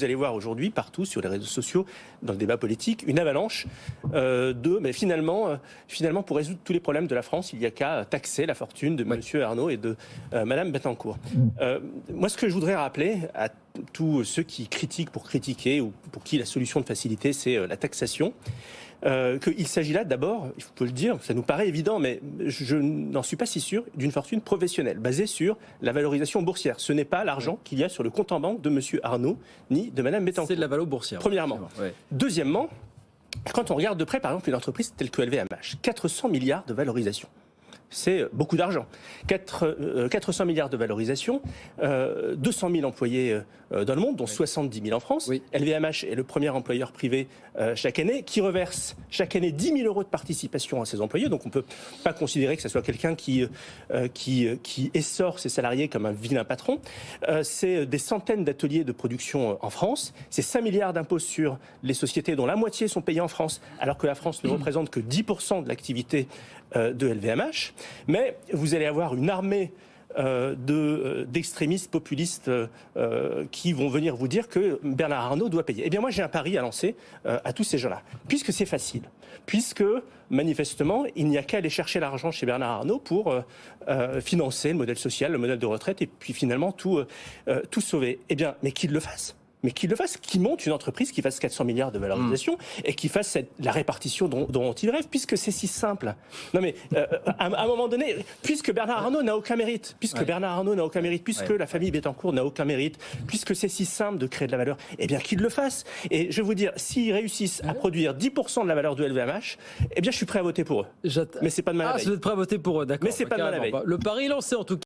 Vous allez voir aujourd'hui partout sur les réseaux sociaux, dans le débat politique, une avalanche mais finalement, pour résoudre tous les problèmes de la France, il n'y a qu'à taxer la fortune de M. Arnault et de Mme Bettencourt. Moi, ce que je voudrais rappeler à tous ceux qui critiquent pour critiquer ou pour qui la solution de facilité, c'est la taxation, qu'il s'agit là d'abord, il faut le dire, ça nous paraît évident, mais je n'en suis pas si sûr, d'une fortune professionnelle basée sur la valorisation boursière. Ce n'est pas l'argent qu'il y a sur le compte en banque de M. Arnault ni de Mme Bettencourt. C'est de la valo boursière. Premièrement. Ouais. Deuxièmement, quand on regarde de près, par exemple, une entreprise telle que LVMH, 400 milliards de valorisation. C'est beaucoup d'argent. 400 milliards de valorisation, 200 000 employés dans le monde, dont 70 000 en France. Oui. LVMH est le premier employeur privé chaque année, qui reverse chaque année 10 000 euros de participation à ses employés. Donc on ne peut pas considérer que ce soit quelqu'un qui essore ses salariés comme un vilain patron. C'est des centaines d'ateliers de production en France. C'est 5 milliards d'impôts sur les sociétés, dont la moitié sont payées en France, alors que la France ne représente que 10% de l'activité de LVMH. Mais vous allez avoir une armée d'extrémistes populistes qui vont venir vous dire que Bernard Arnault doit payer. Eh bien moi j'ai un pari à lancer à tous ces gens-là, puisque c'est facile, puisque manifestement il n'y a qu'à aller chercher l'argent chez Bernard Arnault pour financer le modèle social, le modèle de retraite et puis finalement tout sauver. Eh bien mais qu'il le fasse. Mais qu'il le fasse, qu'il monte une entreprise qui fasse 400 milliards de valorisation et qui fasse la répartition dont il rêve, puisque c'est si simple. Non mais, à un moment donné, puisque Bernard Arnault n'a aucun mérite, puisque la famille Bettencourt n'a aucun mérite, puisque c'est si simple de créer de la valeur, eh bien qu'il le fasse. Et je vais vous dire, s'ils réussissent à produire 10% de la valeur de LVMH, eh bien je suis prêt à voter pour eux. Mais c'est pas de mal à la veille. Vous êtes prêt à voter pour eux, d'accord. Mais c'est pas de mal à la veille. Le pari est lancé en tout cas.